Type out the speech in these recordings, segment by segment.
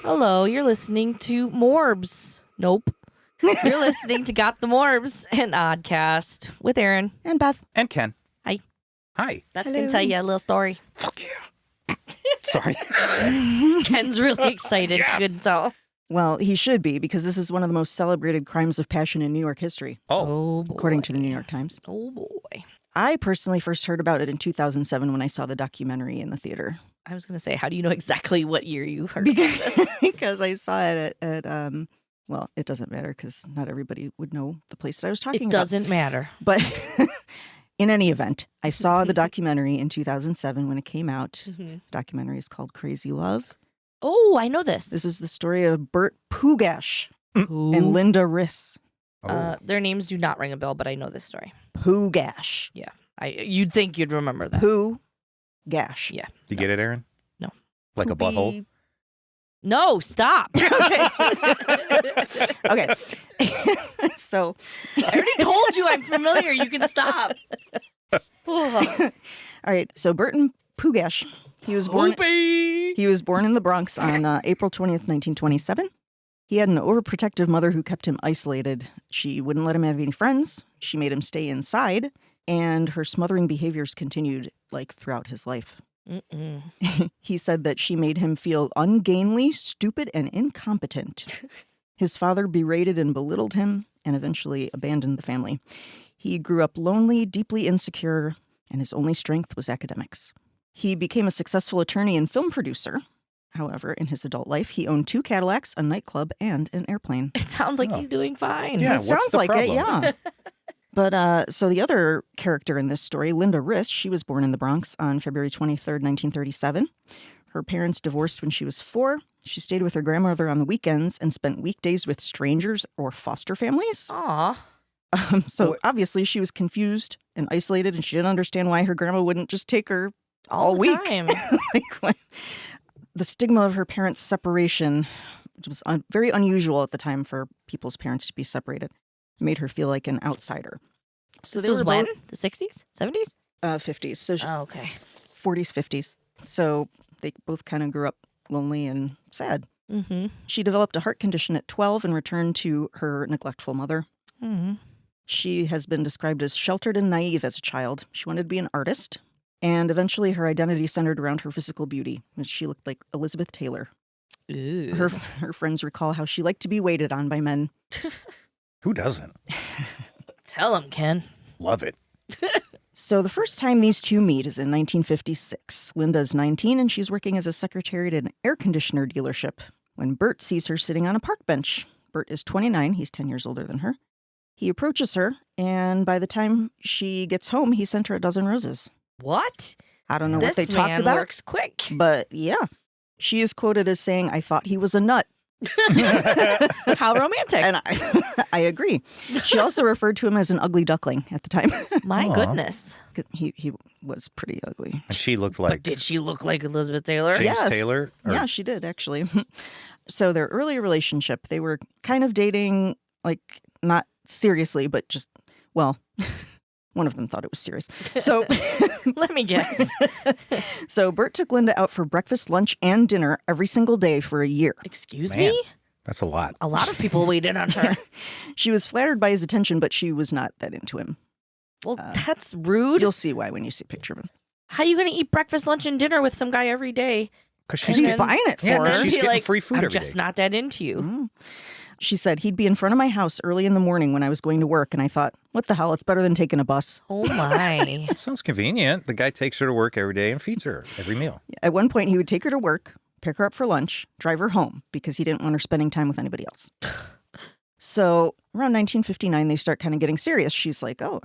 Hello, you're listening to Morbs. Nope. You're listening to Got the Morbs, an oddcast with Aaron. And Beth. And Ken. Hi. Hi. Beth's going to tell you a little story. Fuck yeah. Sorry. Ken's really excited. Yes. Good so. Well, he should be, because this is one of the most celebrated crimes of passion in New York history, Oh, boy. according to the New York Times. Oh, boy. I personally first heard about it in 2007 when I saw the documentary in the theater. I was going to say, how do you know exactly what year you heard about this? Because I saw it at well, it doesn't matter because not everybody would know the place that I was talking It about. doesn't matter. But in any event, I saw the documentary in 2007 when it came out. The documentary is called Crazy Love. Oh, I know this. This is the story of Burt Pugach Who? and Linda Riss. Their names do not ring a bell, but I know this story. Pugach. Yeah. You'd think you'd remember that. Pugach. Yeah. You get it, Aaron? No. Like a butthole? No, stop. Okay. So I already told you I'm familiar. You can stop. all right. So Burton Pugach, he was born in the Bronx on April 20th, 1927. He had an overprotective mother who kept him isolated. She wouldn't let him have any friends. She made him stay inside, and her smothering behaviors continued throughout his life. He said that she made him feel ungainly, stupid, and incompetent. His father berated and belittled him and eventually abandoned the family. He grew up lonely, deeply insecure, and his only strength was academics. He became a successful attorney and film producer. However, in his adult life, he owned 2 Cadillacs, a nightclub, and an airplane. It sounds like he's doing fine. Yeah, It what's sounds the like problem? it, yeah. But so the other character in this story, Linda Riss, she was born in the Bronx on February 23rd, 1937. Her parents divorced when she was 4. She stayed with her grandmother on the weekends and spent weekdays with strangers or foster families. Aw. So obviously she was confused and isolated, and she didn't understand why her grandma wouldn't just take her all the week. time. The stigma of her parents' separation, which was very unusual at the time for people's parents to be separated, made her feel like an outsider. So This they was were when? The 60s? 70s? 50s. So Oh, okay. 40s, 50s. So they both kind of grew up lonely and sad. Mm-hmm. She developed a heart condition at 12 and returned to her neglectful mother. Mm-hmm. She has been described as sheltered and naive as a child. She wanted to be an artist. And eventually her identity centered around her physical beauty. She looked like Elizabeth Taylor. Ooh. Her friends recall how she liked to be waited on by men. Who doesn't? Tell him, Ken. Love it. So the first time these two meet is in 1956. Linda's 19 and she's working as a secretary at an air conditioner dealership when Burt sees her sitting on a park bench. Burt is 29. He's 10 years older than her. He approaches her, and by the time she gets home, he sent her a dozen roses. What? I don't know what they This talked man about, works quick. but yeah. She is quoted as saying, "I thought he was a nut." How romantic. And I agree. She also referred to him as an ugly duckling at the time. My Aw. goodness. He was pretty ugly. And she looked But like did she look like Elizabeth Taylor? James Yes. Taylor? Or- Yeah, she did, actually. So their early relationship, they were kind of dating, not seriously, but just, well, one of them thought it was serious. So, Let me guess. so Burt took Linda out for breakfast, lunch, and dinner every single day for a year. Excuse Man. me? That's a lot. A lot of people waited on her. She was flattered by his attention, but she was not that into him. Well, that's rude. You'll see why when you see a picture of him. How are you going to eat breakfast, lunch, and dinner with some guy every day? Because Because she's he's buying it for Yeah, her. and And she's be getting like, free food I'm every just day. not that into you. Mm. She said, he'd be in front of my house early in the morning when I was going to work, and I thought, what the hell, it's better than taking a bus. Oh, my. It sounds convenient. The guy takes her to work every day and feeds her every meal. At one point, he would take her to work, pick her up for lunch, drive her home, because he didn't want her spending time with anybody else. So around 1959, they start kind of getting serious. She's like, oh,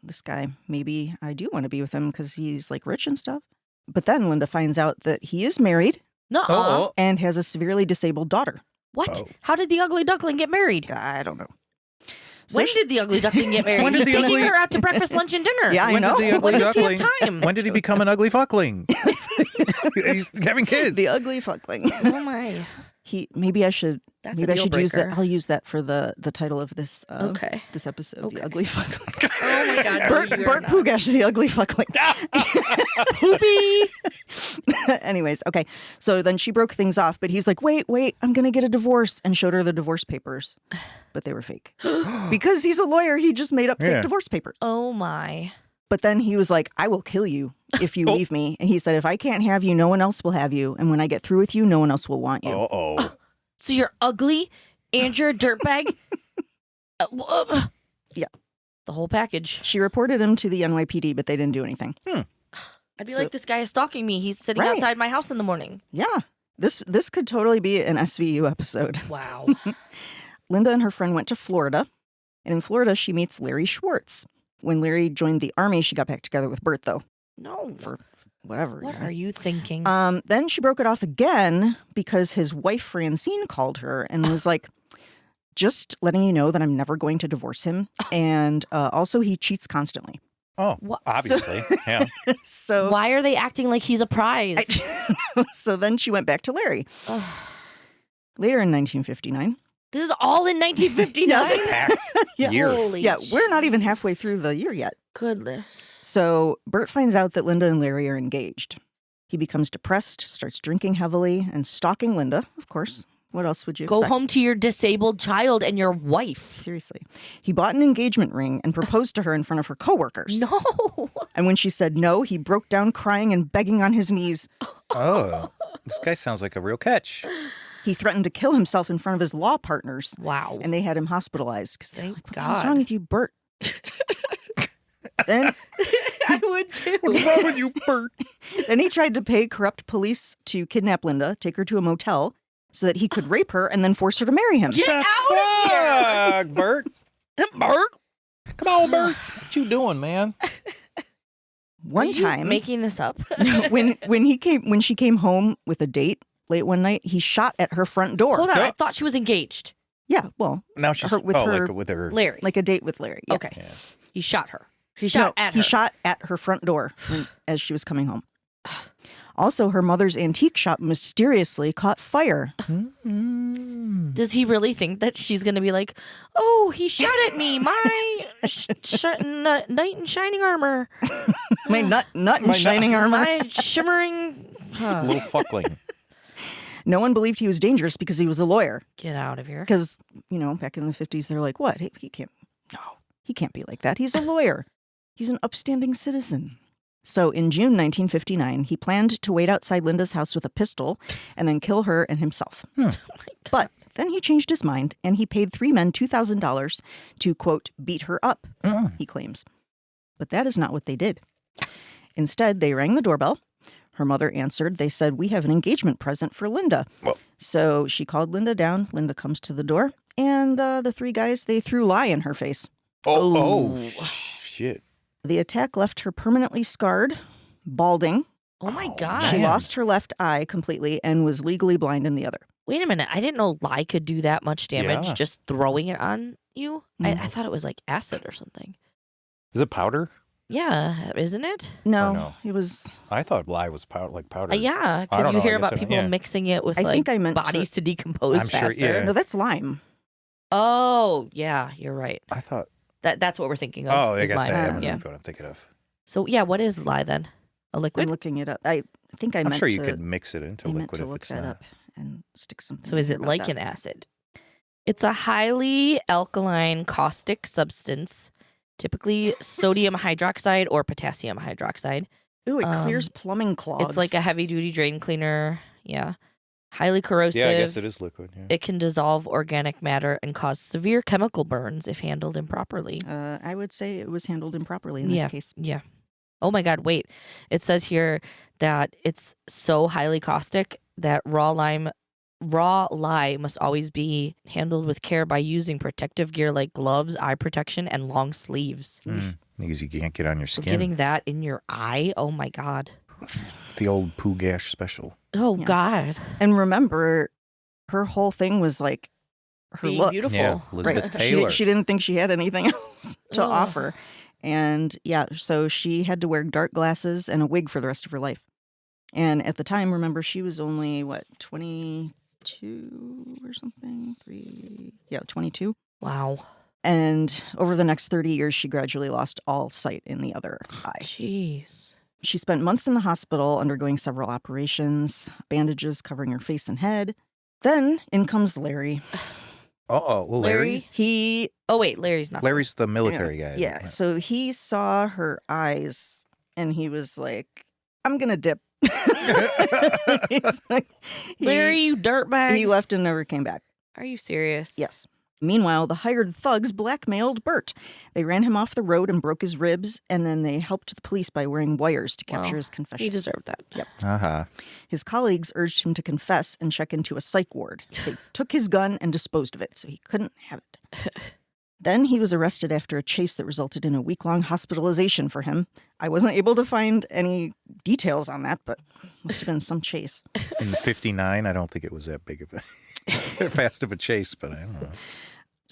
this guy, maybe I do want to be with him because he's rich and stuff. But then Linda finds out that he is married Nuh-uh. Oh, and has a severely disabled daughter. What? Oh. How did the ugly duckling get married? I don't know. When did the ugly duckling get married? When did He's the taking ugly- her out to breakfast, lunch, and dinner. Yeah, I when know. did the ugly When does he have duckling? time? When did he become an ugly fuckling? He's having kids. The ugly fuckling. Oh, my. Maybe I should That's Maybe a I deal should use that. breaker. I'll use that for the title of this Okay. this episode, Okay. The Ugly Fuckling. Oh my God. Burt Pugach, The Ugly Fuckling. Poopy. Anyways, okay. So then she broke things off, but he's like, wait, I'm going to get a divorce, and showed her the divorce papers. But they were fake. Because he's a lawyer, he just made up fake divorce papers. Oh my. But then he was like, I will kill you if you leave me. And he said, if I can't have you, no one else will have you. And when I get through with you, no one else will want you. Uh-oh. So you're ugly and you're a dirtbag? Yeah. The whole package. She reported him to the NYPD, but they didn't do anything. I'd be like, this guy is stalking me. He's sitting Right. outside my house in the morning. Yeah. This could totally be an SVU episode. Wow. Linda and her friend went to Florida. And in Florida, she meets Larry Schwartz. When Larry joined the Army, she got back together with Burt, though. No. For whatever What reason. are you thinking? Then she broke it off again because his wife, Francine, called her and was like, just letting you know that I'm never going to divorce him. And also, he cheats constantly. Oh, What? obviously. Yeah. So, Why are they acting like he's a prize? so then she went back to Larry. Later in 1959. This is all in 1959? Yes. Packed Yeah. year. Holy Yeah, we're not even jeez. halfway through the year yet. Goodness. So Burt finds out that Linda and Larry are engaged. He becomes depressed, starts drinking heavily, and stalking Linda, of course. What else would you Go expect? home to your disabled child and your wife. Seriously. He bought an engagement ring and proposed to her in front of her coworkers. No. And when she said no, he broke down crying and begging on his knees. Oh, this guy sounds like a real catch. He threatened to kill himself in front of his law partners. Wow. And they had him hospitalized. Because Thank What's God. wrong with you, Burt? Then I would too. What's wrong with you, Bert? he tried to pay corrupt police to kidnap Linda, take her to a motel, so that he could rape her and then force her to marry him. Get out of here. Fuck, Bert. Bert. Come on, Bert. What you doing, man? One Are you time, making this up. when she came home with a date late one night, he shot at her front door. Hold on. Go. I thought she was engaged. Yeah, well, Now she's with her- like with her. Larry. like a date with Larry. Yeah. Okay. Yeah. He shot her. He shot No, at he her. shot at her front door as she was coming home. Also, her mother's antique shop mysteriously caught fire. Does he really think that she's going to be like, oh, he shot at me. My knight in shining armor. My nut in My shining armor. My shimmering. Little fuckling. No one believed he was dangerous because he was a lawyer. Get out of here. Because, back in the 50s, they're like, what? He can't. No, he can't be like that. He's a lawyer. He's an upstanding citizen. So in June 1959, he planned to wait outside Linda's house with a pistol and then kill her and himself. But then he changed his mind and he paid 3 men $2,000 to, quote, beat her up, he claims. But that is not what they did. Instead, they rang the doorbell. Her mother answered. They said, we have an engagement present for Linda. Well- So she called Linda down. Linda comes to the door. And the 3 guys, they threw lye in her face. Oh, shit. The attack left her permanently scarred, balding. Oh my Oh, God. She Man. lost her left eye completely and was legally blind in the other. Wait a minute. I didn't know lye could do that much damage Yeah. just throwing it on you. I Mhm. thought it was like acid or something. Is it powder? Yeah, isn't it? No, no? it was. I thought lye was powder. Yeah, I because don't you know. hear I guess about I don't- people yeah. mixing it with I like think I meant bodies to decompose I'm sure, faster. yeah. No, that's lime. Oh, yeah, you're right. I thought. That's what we're thinking of. Oh, I is guess lye. I am. Yeah. What I'm thinking of. So yeah, what is lye then? A I'm liquid? looking it up. I think I I'm meant sure you to, could mix it into I meant liquid to if look it's that not. up and stick something. So is in it about like that. an acid? It's a highly alkaline caustic substance, typically sodium hydroxide or potassium hydroxide. Ooh, it clears um, plumbing clogs. It's like a heavy duty drain cleaner. Yeah. Highly corrosive. Yeah, I guess it is liquid. Yeah. It can dissolve organic matter and cause severe chemical burns if handled improperly. I would say it was handled improperly in Yeah. this case. Yeah. Oh my God, wait. It says here that it's so highly caustic that raw lye must always be handled with care by using protective gear like gloves, eye protection, and long sleeves. Because you can't get on your So skin. getting that in your eye, oh my God. The old Pugach special. Oh Yeah. God. And remember, her whole thing was like her Being looks. beautiful. Yeah, Elizabeth Right. Taylor. She didn't think she had anything else to Ugh. offer. And yeah, so she had to wear dark glasses and a wig for the rest of her life. And at the time, remember, she was only, 20, 22 or something. 22. Wow. And over the next 30 years, she gradually lost all sight in the other eye. Jeez. She spent months in the hospital undergoing several operations, bandages covering her face and head. Then in comes Larry. Well, Larry? Oh, wait, Larry's not. Larry's the military guy. Yeah, so he saw her eyes and he was like, I'm going to dip. He's like, Larry, you dirtbag. He left and never came back. Are you serious? Yes. Meanwhile, the hired thugs blackmailed Burt. They ran him off the road and broke his ribs, and then they helped the police by wearing wires to capture his confession. He deserved that. Yep. Uh-huh. His colleagues urged him to confess and check into a psych ward. They took his gun and disposed of it, so he couldn't have it. Then he was arrested after a chase that resulted in a week-long hospitalization for him. I wasn't able to find any details on that, but must have been some chase. In 59, I don't think it was that big of a fast of a chase, but I don't know.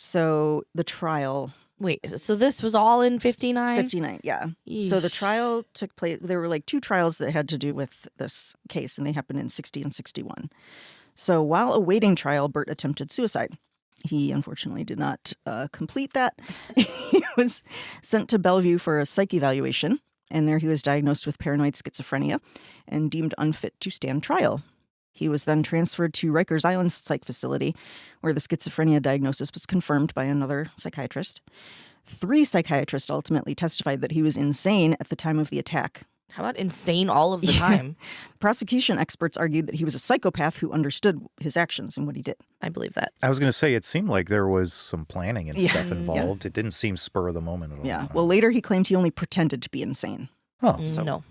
So the trial... Wait, so this was all in 59? 59, yeah. Yeesh. So the trial took place... There were like 2 trials that had to do with this case, and they happened in 60 and 61. So while awaiting trial, Burt attempted suicide. He unfortunately did not complete that. He was sent to Bellevue for a psych evaluation, and there he was diagnosed with paranoid schizophrenia and deemed unfit to stand trial. He was then transferred to Rikers Island Psych Facility, where the schizophrenia diagnosis was confirmed by another psychiatrist. 3 psychiatrists ultimately testified that he was insane at the time of the attack. How about insane all of the time? Prosecution experts argued that he was a psychopath who understood his actions and what he did. I believe that. I was going to say, it seemed like there was some planning and stuff involved. It didn't seem spur of the moment at all. Yeah. Well, later he claimed he only pretended to be insane. Oh. So. No.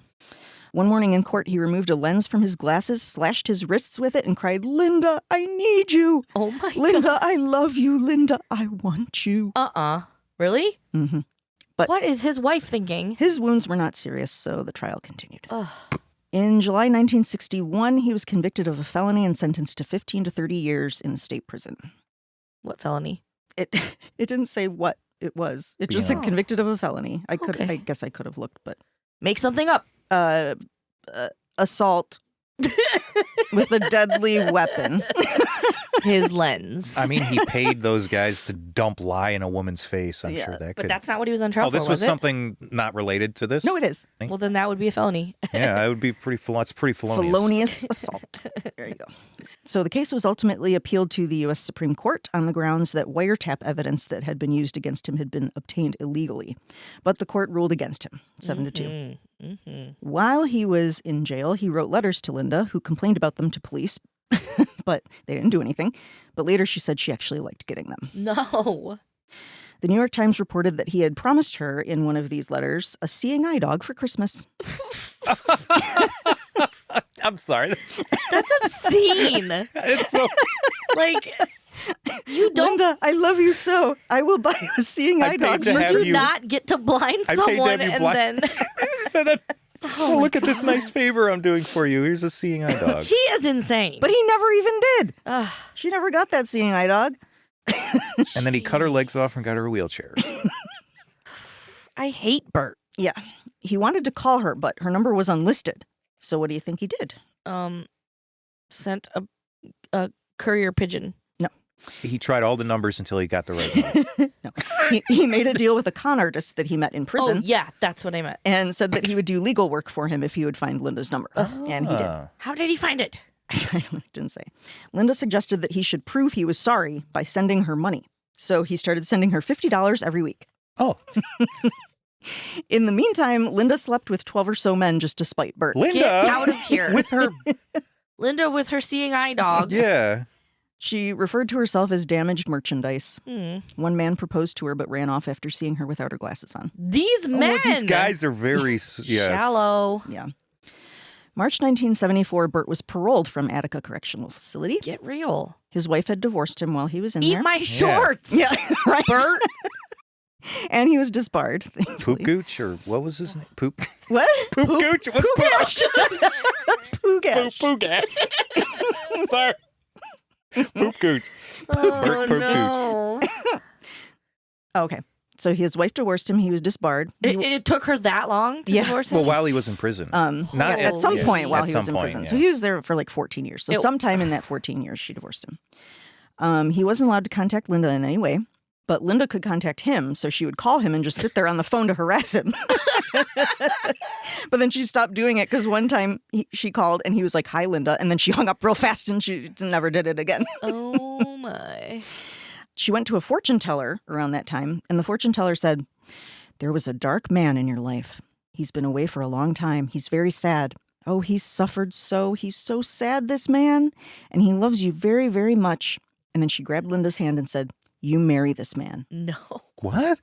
One morning in court, he removed a lens from his glasses, slashed his wrists with it, and cried, "Linda, I need you. Oh, my Linda, God. I love you. Linda, I want you." Really? Mm-hmm. But what is his wife thinking? his wounds were not serious, so the trial continued. Ugh. In July 1961, he was convicted of a felony and sentenced to 15 to 30 years in state prison. What felony? It didn't say what it was. It just said convicted of a felony. I guess I could have looked, but Make something up. Assault with a deadly weapon. His lens. I mean, he paid those guys to dump lye in a woman's face. I'm sure that could. But that's not what he was on trial Oh, this for, was it? something not related to this? No, it is. Well, then that would be a felony. Yeah, it would be pretty. That's pretty felonious. Felonious assault. There you go. So the case was ultimately appealed to the U.S. Supreme Court on the grounds that wiretap evidence that had been used against him had been obtained illegally. But the court ruled against him, 7-2. Mm-hmm. While he was in jail, he wrote letters to Linda, who complained about them to police, but they didn't do anything. But later she said she actually liked getting them. No. The New York Times reported that he had promised her in one of these letters a seeing eye dog for Christmas. I'm sorry. That's obscene. It's so. Like, you don't. Linda, I love you so. I will buy you a seeing eye dog. to You have do you- not get to blind I paid to someone have you and blind- then. Oh, look at this nice favor I'm doing for you. Here's a seeing eye dog. He is insane. But he never even did. Ugh. She never got that seeing eye dog. And then he cut her legs off and got her a wheelchair. I hate Burt. Yeah. He wanted to call her, but her number was unlisted. So what do you think he did? Sent a courier pigeon. He tried all the numbers until he got the right one. No. He made a deal with a con artist that he met in prison. Oh, yeah, that's what I meant. And said that he would do legal work for him if he would find Linda's number. And he did. How did he find it? I didn't say. Linda suggested that he should prove he was sorry by sending her money. So he started sending her $50 every week. Oh, In the meantime, Linda slept with 12 or so men just to spite Burt. Linda. Get out of here. With her. Linda with her seeing eye dog. Yeah. She referred to herself as damaged merchandise. Hmm. One man proposed to her but ran off after seeing her without her glasses on. These men. Oh, these guys are very yes. Shallow. Yeah. March 1974, Burt was paroled from Attica Correctional Facility. Get real. His wife had divorced him while he was in Eat there. my shorts. Yeah, right. Burt. And he was disbarred. Thankfully. Poop Gooch, or what was his name? Poop. What? Poop Gooch. What's Poogash. Poogash. Poop Gooch. Sorry. Poop Gooch. Oh, Burt Poop no. Okay. So his wife divorced him. He was disbarred. It took her that long to divorce him? Well, while he was in prison. Not at some point while at he some was in point, prison. yeah. So he was there for like 14 years. So sometime in that 14 years, she divorced him. He wasn't allowed to contact Linda in any way, but Linda could contact him. So she would call him and just sit there on the phone to harass him. But then she stopped doing it because one time she called and he was like, "Hi, Linda." And then she hung up real fast and she never did it again. Oh, my. She went to a fortune teller around that time, and the fortune teller said, "There was a dark man in your life. He's been away for a long time. He's very sad. Oh, he's suffered so. He's so sad, this man. And he loves you very, very much." And then she grabbed Linda's hand and said, "You marry this man." No. What?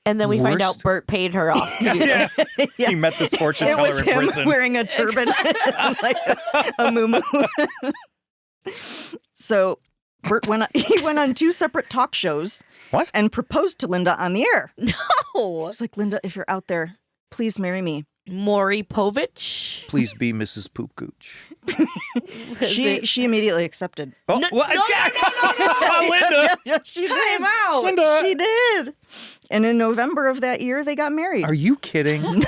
And then we find out Worst. Burt paid her off to do Yeah. this. Yeah. He met this fortune It teller was in him prison. wearing a turban, like a muumuu. So Burt went on 2 separate talk shows. What? And proposed to Linda on the air. No. It's like, "Linda, if you're out there, please marry me." Maury Povich. Please be Mrs. Poopcooch. She immediately accepted. Oh, No, what? no, Linda. Yeah, she Time did. out. Linda. She did. And in November of that year, they got married. Are you kidding?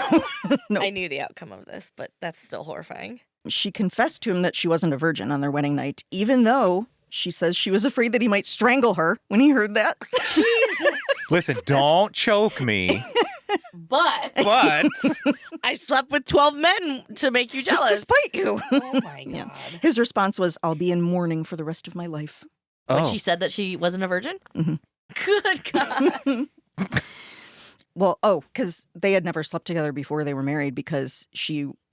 No. I knew the outcome of this, but that's still horrifying. She confessed to him that she wasn't a virgin on their wedding night, even though she says she was afraid that he might strangle her when he heard that. Jesus. Listen, don't choke me. But But I slept with 12 men to make you jealous. Just to spite you. Oh, my God. Yeah. His response was, "I'll be in mourning for the rest of my life." When she said that she wasn't a virgin? Mhm. Good God. Well, because they had never slept together before they were married because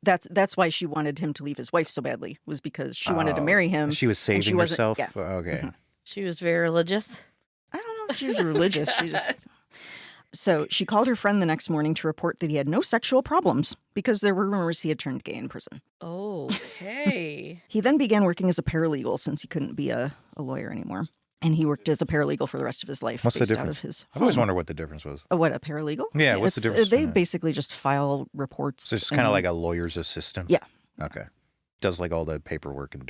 that's why she wanted him to leave his wife so badly, was because she wanted to marry him. she was and saving wasn't- herself. yeah. Okay. She was very religious. I don't know if she was religious. So she called her friend the next morning to report that he had no sexual problems because there were rumors he had turned gay in prison. Okay. He then began working as a paralegal since he couldn't be a lawyer anymore. And he worked as a paralegal for the rest of his life. What's the based out difference? of his I've always home. wondered what the difference was. What, a paralegal? Yeah, what's the difference They between that? basically just file reports. So it's kind of like a lawyer's assistant. Yeah. Okay. Does like all the paperwork and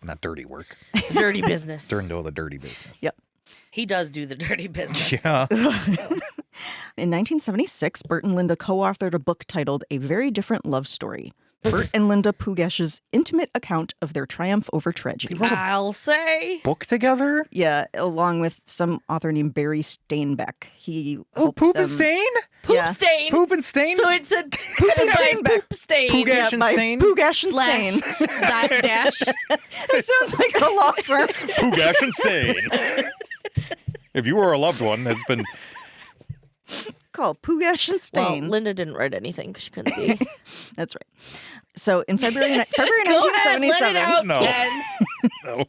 not dirty work. Dirty business. Turned to all the dirty business. Yep. He does do the dirty business. Yeah. In 1976, Burt and Linda co-authored a book titled A Very Different Love Story, Burt and Linda Pugach's intimate account of their triumph over tragedy. I'll say. Book together? Yeah, along with some author named Barry Steinbeck. He Oh, helped Poop them- and Stain? Poop Yeah. stain. Poop and Stain? So it said poop and stain. Poop stain. Pugach and by Stain? Pugach and Stain. Slash dash. It sounds like a law firm. Pugach and Stain. If you or a loved one has been... Called Pugach and Well, Stain. Linda didn't write anything because she couldn't see. That's right. So in February Go ahead, let 1977. it out, No. Ken. No.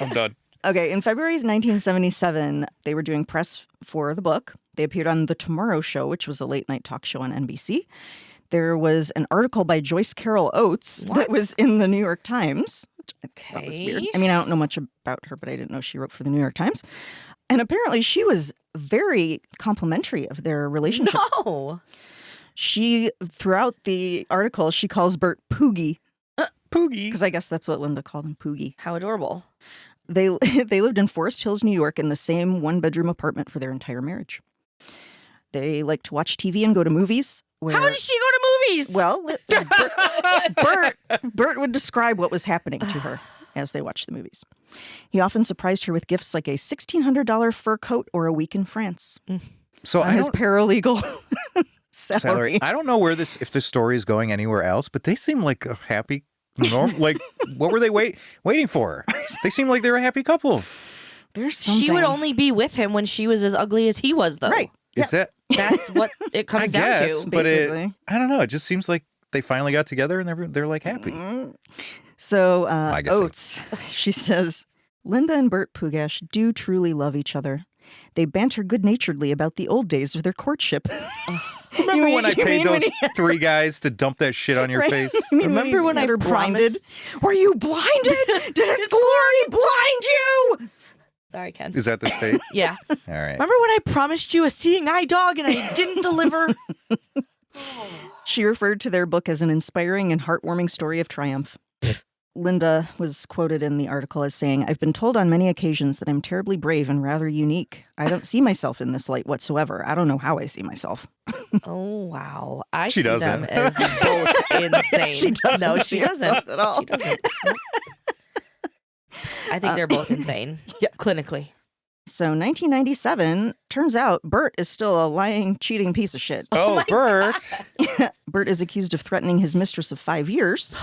I'm done. Okay, in February 1977, they were doing press for the book. They appeared on The Tomorrow Show, which was a late night talk show on NBC. There was an article by Joyce Carol Oates What? that was in the New York Times, which I thought was weird. Okay. I mean, I don't know much about her, but I didn't know she wrote for the New York Times. And apparently she was very complimentary of their relationship. No. She, throughout the article, she calls Burt Poogie, Poogie. because I guess that's what Linda called him, Poogie. How adorable. They lived in Forest Hills, New York, in the same one-bedroom apartment for their entire marriage. They liked to watch TV and go to movies. How did she go to movies? Well, Burt would describe what was happening to her as they watched the movies. He often surprised her with gifts like a $1,600 fur coat or a week in France So on I his don't... paralegal salary. Salary. I don't know if this story is going anywhere else, but they seem like a happy, like what were they waiting for? They seem like they're a happy couple. There's something. She would only be with him when she was as ugly as he was, though. Right. Is that? That's what it comes I down guess, to. but basically. I don't know. It just seems like they finally got together and they're like happy. So I guess so. Oates, she says, Linda and Burt Pugach do truly love each other. They banter good-naturedly about the old days of their courtship. Remember when I you paid mean when those 3 guys to dump that shit on your Right? face? You mean Remember when I you were blinded? promised? Were you blinded? Did its glory blind you? Sorry, Ken. Is that the state? Yeah. All right. Remember when I promised you a seeing eye dog and I didn't deliver? She referred to their book as an inspiring and heartwarming story of triumph. Linda was quoted in the article as saying, "I've been told on many occasions that I'm terribly brave and rather unique. I don't see myself in this light whatsoever. I don't know how I see myself." Oh, wow. I She see doesn't. them as both insane. She doesn't No, see she doesn't. herself at all. She doesn't. Nope. I think they're both insane. Yeah. Clinically. So 1997, turns out Burt is still a lying, cheating piece of shit. Oh, Bert. Burt is accused of threatening his mistress of 5 years.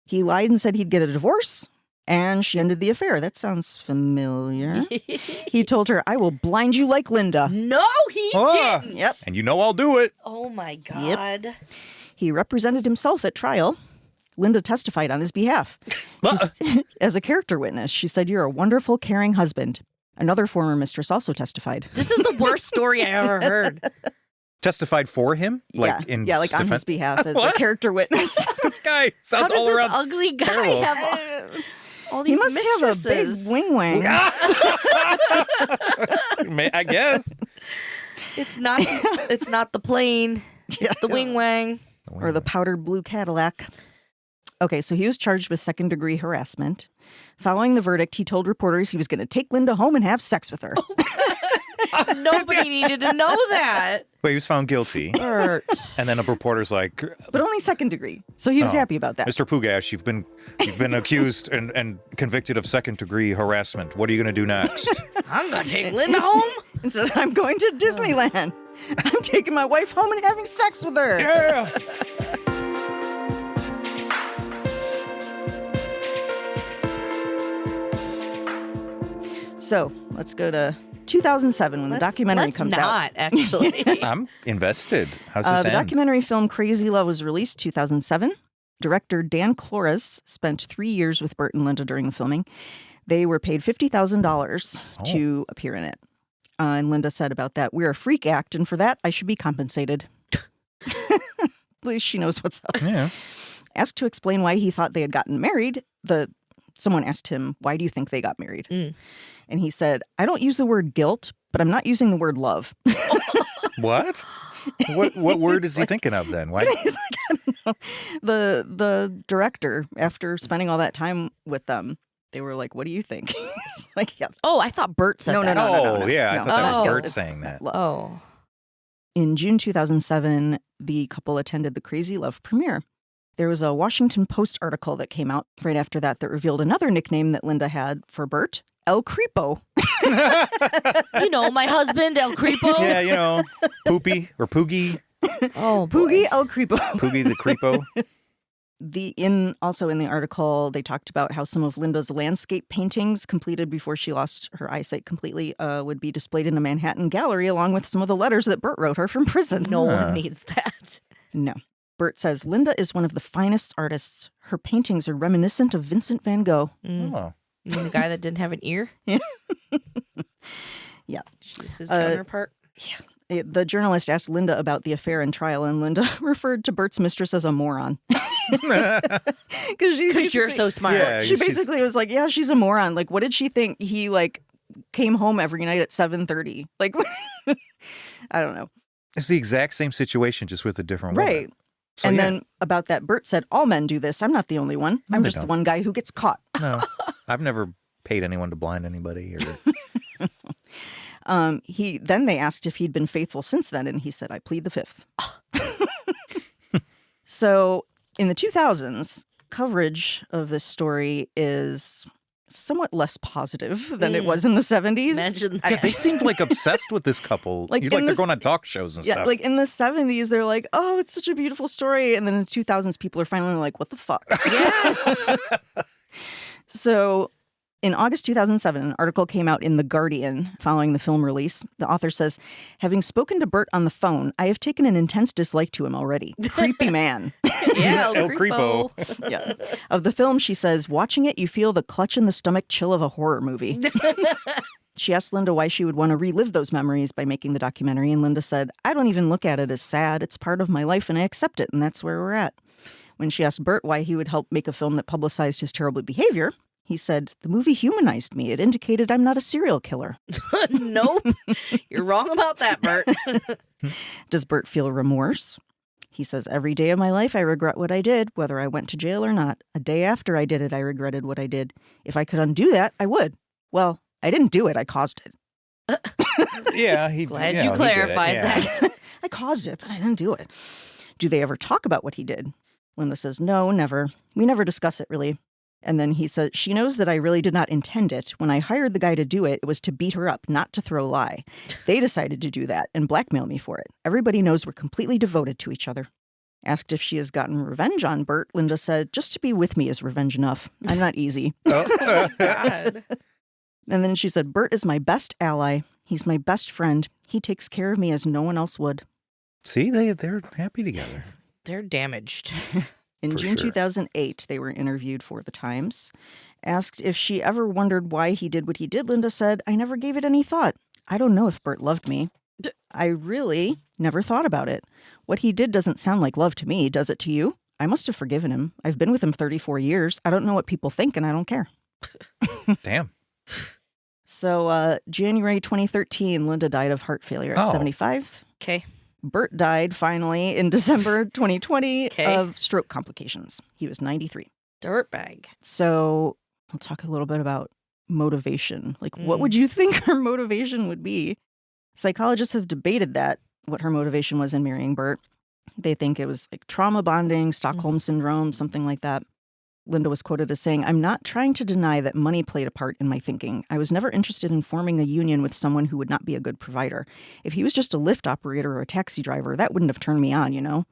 He lied and said he'd get a divorce, and she ended the affair. That sounds familiar. He told her, "I will blind you like Linda." No, he Ah. didn't. Yep. And you know I'll do it. Oh, my God. He represented himself at trial. Linda testified on his behalf. As a character witness, she said, "You're a wonderful, caring husband." Another former mistress also testified. This is the worst story I ever heard. Testified for him? Yeah, like on his behalf as a What? character witness. This guy How sounds does all this around ugly guy terrible. have all He these must have a big mistresses? wing wang. I guess. It's not the plane. It's the wing wang. Or the powder blue Cadillac. Okay, so he was charged with second-degree harassment. Following the verdict, he told reporters he was going to take Linda home and have sex with her. Nobody needed to know that. Wait, he was found guilty. Burt. And then a reporter's like, But only second degree. So he was Oh. happy about that. Mr. Pugach, you've been accused and convicted of second-degree harassment. What are you going to do next? I'm going to take Linda home. Instead, "I'm going to Disneyland. I'm taking my wife home and having sex with her." Yeah. So let's go to 2007 when the documentary comes out. Actually. I'm invested. How's this The end? documentary film Crazy Love was released 2007. Director Dan Flores spent 3 years with Burt and Linda during the filming. They were paid $50,000 to appear in it. And Linda said about that, "We're a freak act, and for that, I should be compensated." At least she knows what's up. Yeah. Asked to explain why he thought they had gotten married, someone asked him, "Why do you think they got married?" Mm. And he said, "I don't use the word guilt, but I'm not using the word love." What? What word is he thinking of then? Why? He's like, "I don't know." The director, after spending all that time with them, they were like, "What do you think?" He's like, "Yeah." Oh, I thought Burt said No, that. Oh, yeah. I thought that was Oh. Bert saying that. Love. Oh. In June 2007, the couple attended the Crazy Love premiere. There was a Washington Post article that came out right after that revealed another nickname that Linda had for Burt, El Creepo. You know, my husband, El Creepo. Yeah, you know, Poopy or Poogie. Oh, boy. Poogie El Creepo. Poogie the Creepo. Also in the article, they talked about how some of Linda's landscape paintings completed before she lost her eyesight completely would be displayed in a Manhattan gallery along with some of the letters that Burt wrote her from prison. No one needs that. No. Burt says, "Linda is one of the finest artists. Her paintings are reminiscent of Vincent van Gogh." Mm. Oh. You mean the guy that didn't have an ear? Yeah. She's his counterpart. The journalist asked Linda about the affair and trial, and Linda referred to Burt's mistress as a moron. Because You're so smart. Yeah. She she's- basically was like, "Yeah, she's a moron. Like, what did she think? He came home every night at 7:30. Like, I don't know." It's the exact same situation, just with a different woman. Right. So, And yeah. then about that, Burt said, "All men do this. I'm not the only one. No, I'm they just the don't. one guy who gets caught." No, I've never paid anyone to blind anybody. Or... Then they asked if he'd been faithful since then, and he said, "I plead the fifth." So in the 2000s, coverage of this story is somewhat less positive than it was in the 70s. Imagine Yeah, that. they seemed like obsessed with this couple. Like, Like, in they're this- going on talk shows and Yeah, stuff. like in the 70s, they're like, "Oh, it's such a beautiful story." And then in the 2000s, people are finally like, "What the fuck?" Yes. So in August 2007, an article came out in The Guardian following the film release. The author says, "Having spoken to Burt on the phone, I have taken an intense dislike to him already. Creepy man." Yeah, El Creepo. Yeah. Of the film, she says, "Watching it, you feel the clutch in the stomach chill of a horror movie." She asked Linda why she would want to relive those memories by making the documentary, and Linda said, "I don't even look at it as sad. It's part of my life, and I accept it, and that's where we're at." When she asked Burt why he would help make a film that publicized his terrible behavior, he said, "The movie humanized me. It indicated I'm not a serial killer." Nope. You're wrong about that, Burt. Does Burt feel remorse? He says, every day of my life, I regret what I did, whether I went to jail or not. A day after I did it, I regretted what I did. If I could undo that, I would. Well, I didn't do it. I caused it. Yeah, Glad you you know, he did it, clarified yeah. that. I caused it, but I didn't do it. Do they ever talk about what he did? Linda says, no, never. We never discuss it, really. And then he says, she knows that I really did not intend it. When I hired the guy to do it, it was to beat her up, not to throw lie. They decided to do that and blackmail me for it. Everybody knows we're completely devoted to each other. Asked if she has gotten revenge on Burt, Linda said, just to be with me is revenge enough. I'm not easy. Oh. God. And then she said, Burt is my best ally. He's my best friend. He takes care of me as no one else would. See, they're happy together. They're damaged. In For June sure. 2008, they were interviewed for The Times. Asked if she ever wondered why he did what he did, Linda said, I never gave it any thought. I don't know if Burt loved me. I really never thought about it. What he did doesn't sound like love to me. Does it to you? I must have forgiven him. I've been with him 34 years. I don't know what people think, and I don't care. Damn. So, January 2013, Linda died of heart failure at Oh. 75. Okay. Burt died finally in December 2020 Okay. of stroke complications. He was 93. Dirtbag. So we'll talk a little bit about motivation. Like, what would you think her motivation would be? Psychologists have debated that, what her motivation was in marrying Burt. They think it was like trauma bonding, Stockholm syndrome, something like that. Linda was quoted as saying, I'm not trying to deny that money played a part in my thinking. I was never interested in forming a union with someone who would not be a good provider. If he was just a Lyft operator or a taxi driver, that wouldn't have turned me on, you know?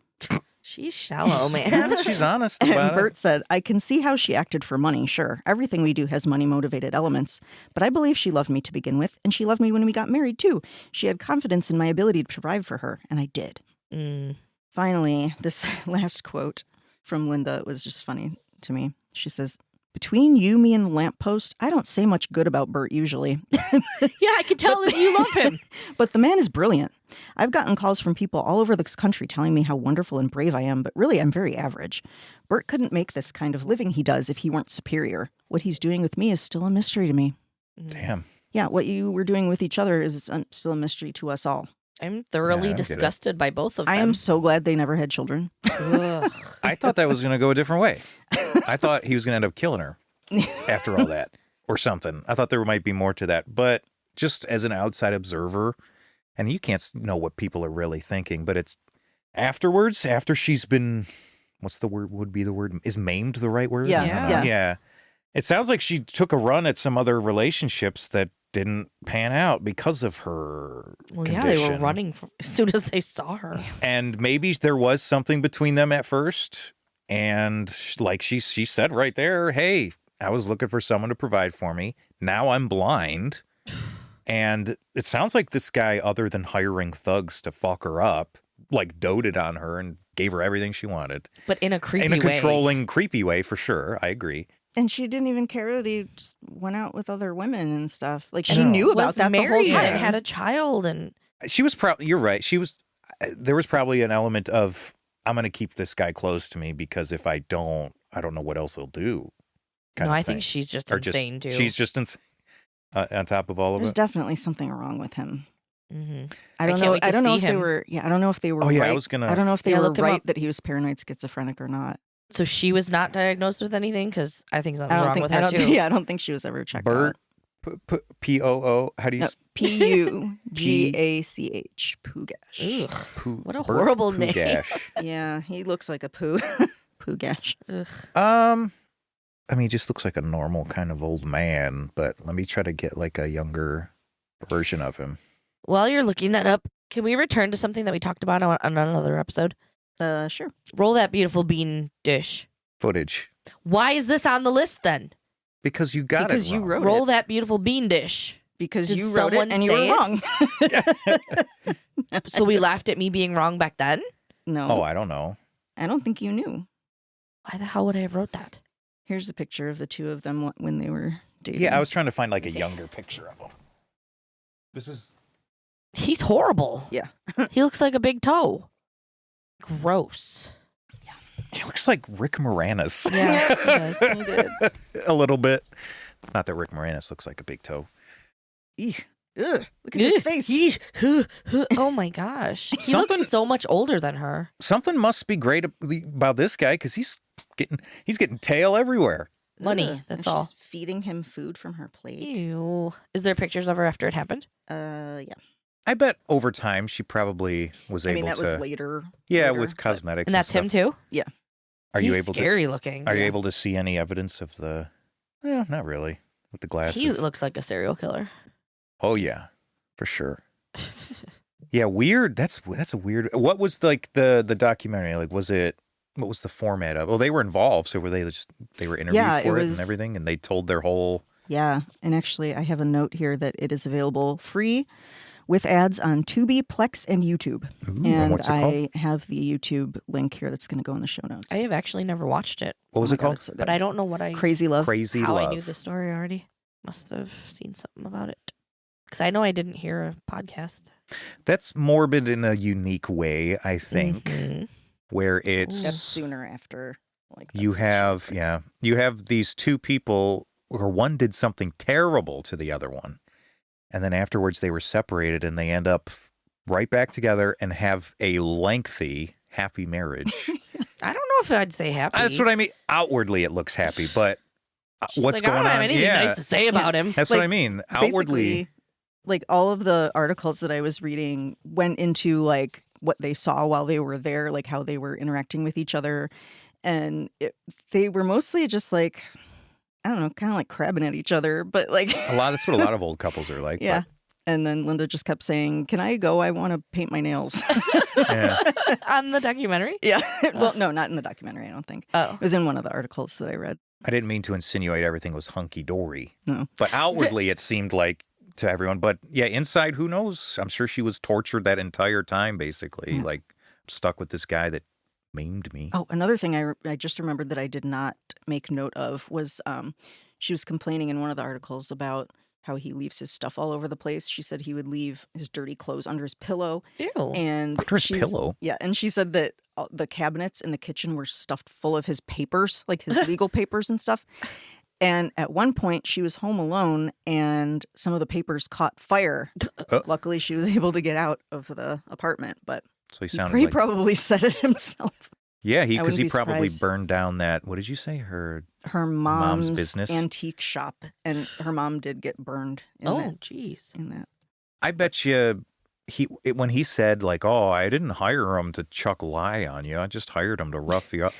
She's shallow, man. She's honest And about Burt said, I can see how she acted for money, sure. Everything we do has money-motivated elements. But I believe she loved me to begin with, and she loved me when we got married, too. She had confidence in my ability to provide for her, and I did. Mm. Finally, this last quote from Linda was just funny to me. She says, between you, me, and the lamppost, I don't say much good about Burt usually. Yeah, I can tell that you love him. But the man is brilliant. I've gotten calls from people all over this country telling me how wonderful and brave I am, but really I'm very average. Burt couldn't make this kind of living he does if he weren't superior. What he's doing with me is still a mystery to me. it. Damn. Yeah, what you were doing with each other is still a mystery to us all. I'm thoroughly Yeah, I get it. disgusted by both of them. I am so glad they never had children. Ugh. I thought that was going to go a different way. I thought he was going to end up killing her after all that or something. I thought there might be more to that. But just as an outside observer, and you can't know what people are really thinking, but it's afterwards, after she's been, what's the word, would be the word, is maimed the right word? Yeah, I don't know. yeah. Yeah. It sounds like she took a run at some other relationships that didn't pan out because of her Well, condition. yeah, they were running as soon as they saw her. And maybe there was something between them at first. And like she said right there, hey, I was looking for someone to provide for me. Now I'm blind. And it sounds like this guy, other than hiring thugs to fuck her up, like doted on her and gave her everything she wanted. But in a creepy In a way. controlling, creepy way, for sure. I agree. And she didn't even care that he just went out with other women and stuff. Like, she know. knew about Was that the whole married time. and had a child, and She was probably, you're right. There was probably an element of, I'm going to keep this guy close to me because if I don't know what else he'll do. no, of I thing. think she's just Or insane too. She's just insane on top of all of There's it. definitely something wrong with him. Mm-hmm. I I don't can't know. wait to I don't know see if they him. were. Yeah, I don't know if they were. Oh, yeah, I right. was gonna- I don't know if they Yeah, were look him right up. that he was paranoid schizophrenic or not. So she was not diagnosed with anything because I think I something's don't wrong think. with I her don't. too. Yeah, I don't think she was ever checked Burt, out. P-O-O, how do you No, Pugach. Pugach. Ugh. What a Burt horrible name. Pugach. Yeah, he looks like a poo. Pugach. Ugh. I mean, he just looks like a normal kind of old man, but let me try to get like a younger version of him. While you're looking that up, can we return to something that we talked about on another episode? Sure. Roll that beautiful bean dish. Footage. Why is this on the list then? Because you got Because it you wrong. wrote Roll it. that beautiful bean dish. Because Did you wrote it someone and you were say it? wrong. So we laughed at me being wrong back then? No, Oh, I don't know. I don't think you knew. Why the hell would I have wrote that? Here's a picture of the two of them when they were dating. Yeah, I was trying to find like a Is it- younger picture of him. This is... He's horrible. Yeah. He looks like a big toe. Gross. He looks like Rick Moranis. Yeah, he does. So good. A little bit. Not that Rick Moranis looks like a big toe. Eek. Ugh, look at his face. Oh my gosh. He Something- looks so much older than her. Something must be great about this guy because he's getting tail everywhere. Money, Ugh, that's and all. She's feeding him food from her plate. Ew. Is there pictures of her after it happened? Yeah. I bet over time she probably was able that to. was later. Yeah, later, with but- cosmetics. And that's him stuff. too? Are He's you able scary looking. to? Are you Yeah. able to see any evidence of the? Well, not really. With the glasses. He looks like a serial killer. Oh yeah, for sure. Yeah, weird. That's a weird. What was like the documentary? Like, was it? What was the format of? Well, they were involved, so they were interviewed Yeah, for it it and was- everything, and they told their whole. Yeah, and actually, I have a note here that it is available free with ads on Tubi, Plex, and YouTube. Ooh, And what's it called? I have the YouTube link here that's going to go in the show notes. I have actually never watched it, What was Oh my it God, called? it's so good. but I don't know what Crazy Love. Crazy how Love. I knew the story already. Must have seen something about it. Because I know I didn't hear a podcast. That's morbid in a unique way, I think, Mhm. where That's it's sooner after. Like that you situation. have these two people where one did something terrible to the other one, and then afterwards they were separated, and they end up right back together and have a lengthy, happy marriage. I don't know if I'd say happy. That's what I mean. Outwardly, it looks happy, but She's what's like, going I don't on? have anything Yeah, nice to say about him. that's Like, what I mean. Outwardly, Basically, like all of the articles that I was reading went into like what they saw while they were there, like how they were interacting with each other, and they were mostly just like, I don't know, kind of like crabbing at each other, but like that's what a lot of old couples are like. yeah. And then Linda just kept saying, "Can I go? I want to paint my nails." But, yeah. On the documentary? Yeah. Well, no, not in the documentary, I don't think. Oh. It was in one of the articles that I read. I didn't mean to insinuate everything was hunky dory. No. But outwardly, it seemed like to everyone. But yeah, inside, who knows? I'm sure she was tortured that entire time, basically. Yeah. Like, stuck with this guy that maimed me. Oh, another thing I just remembered that I did not make note of was she was complaining in one of the articles about how he leaves his stuff all over the place. She said he would leave his dirty clothes under his pillow. Ew. And Under his she's- pillow? Yeah, and she said that the cabinets in the kitchen were stuffed full of his papers, like his legal papers and stuff. And at one point, she was home alone, and some of the papers caught fire. Luckily, she was able to get out of the apartment, but So he he sounded like. probably set it himself. Yeah, I because wouldn't he be probably surprised. burned down that. What did you say? Her. Her Mom's mom's business? antique shop, and her mom did get burned in Oh, that. jeez. In that. I bet you. When he said, like, oh, I didn't hire him to chuck lie on you. I just hired him to rough you up.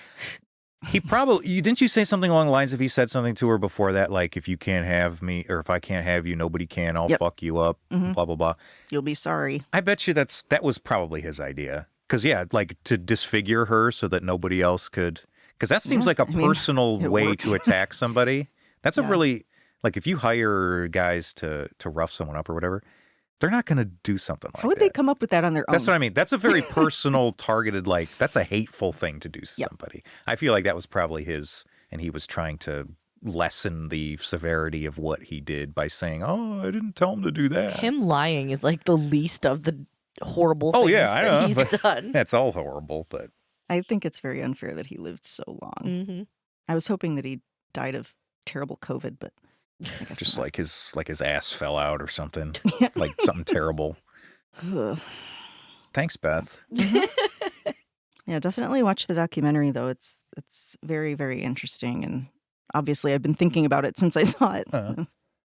He probably, didn't you say something along the lines if he said something to her before that, like, if you can't have me, or if I can't have you, nobody can, I'll Yep. fuck you up, Mhm. blah, blah, blah. You'll be sorry. I bet you that was probably his idea. Because, yeah, like, to disfigure her so that nobody else could, because that seems Yeah, like a I mean, personal it way works. to attack somebody. That's a Yeah. really, like, if you hire guys to rough someone up or whatever, they're not going to do something like that. How would they come up with that on their own? That's what I mean. That's a very personal, targeted, like, that's a hateful thing to do to Yep. somebody. I feel like that was probably his, and he was trying to lessen the severity of what he did by saying, oh, I didn't tell him to do that. Him lying is like the least of the horrible Oh, things yeah, I that know, he's but- done. That's all horrible, but I think it's very unfair that he lived so long. Mm-hmm. I was hoping that he died of terrible COVID, but I guess just not. like his ass fell out or something, like something terrible. Ugh. Thanks, Beth. Yeah, definitely watch the documentary though. It's very, very interesting, and obviously I've been thinking about it since I saw it. Uh-huh.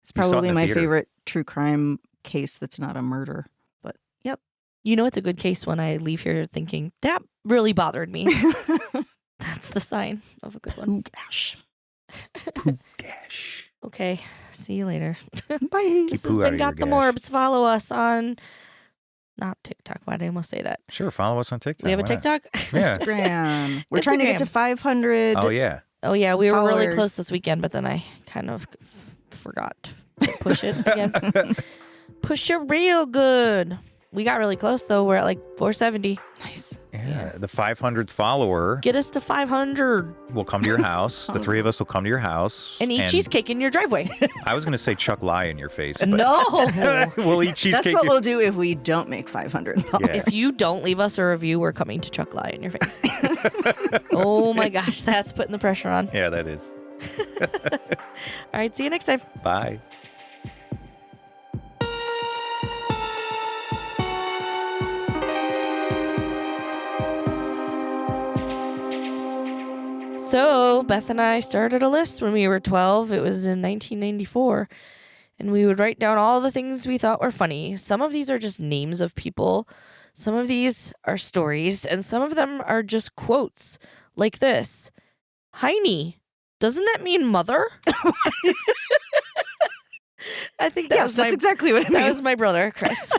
It's You saw it in probably the my theater. favorite true crime case that's not a murder. But yep. You know, it's a good case when I leave here thinking, that really bothered me. That's the sign of a good one. Oh gosh. Gosh. Okay, see you later. Bye. This poo has out been of your Got the gash. Morbs. Follow us on, not TikTok. Why did I almost say that? Sure, follow us on TikTok. We have a Why not? TikTok? Yeah. Instagram. We're trying to get to Instagram. 500. Oh, yeah. Oh, yeah, we were really Followers. close this weekend, but then I kind of forgot to push it again. Push it real good. We got really close, though. We're at like 470. Nice. Yeah. The 500th follower Get us to 500 will come to your house. The three of us will come to your house. and eat cheesecake in your driveway. I was going to say chuck lie in your face. But No. we'll eat cheesecake. That's what we'll do if we don't make 500. Yeah. If you don't leave us a review, we're coming to chuck lie in your face. Oh my gosh, that's putting the pressure on. Yeah, that is. All right, see you next time. Bye. So Beth and I started a list when we were 12. It was in 1994. And we would write down all the things we thought were funny. Some of these are just names of people. Some of these are stories. And some of them are just quotes like this. Heiny, doesn't that mean mother? I think that's exactly what it means. That was my brother, Chris.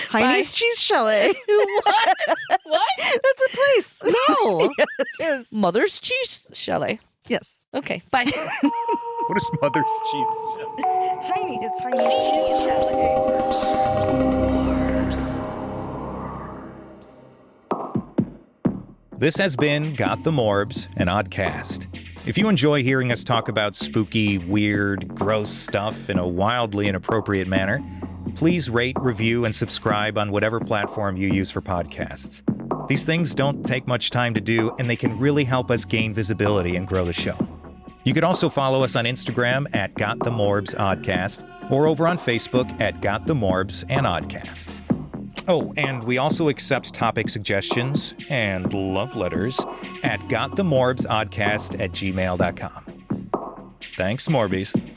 Heine's Cheese Chalet. What? What? That's a place. No. Yeah, it is. Mother's Cheese Chalet. Yes. Okay, bye. What is Mother's Cheese? Heine, it's Heine's Cheese Chalet. This has been Got the Morbs, an oddcast. If you enjoy hearing us talk about spooky, weird, gross stuff in a wildly inappropriate manner, please rate, review, and subscribe on whatever platform you use for podcasts. These things don't take much time to do, and they can really help us gain visibility and grow the show. You can also follow us on Instagram at Got the Morbs Oddcast, or over on Facebook at Got the Morbs and Oddcast. Oh, and we also accept topic suggestions and love letters at gotthemorbsoddcast@gmail.com. Thanks, Morbies.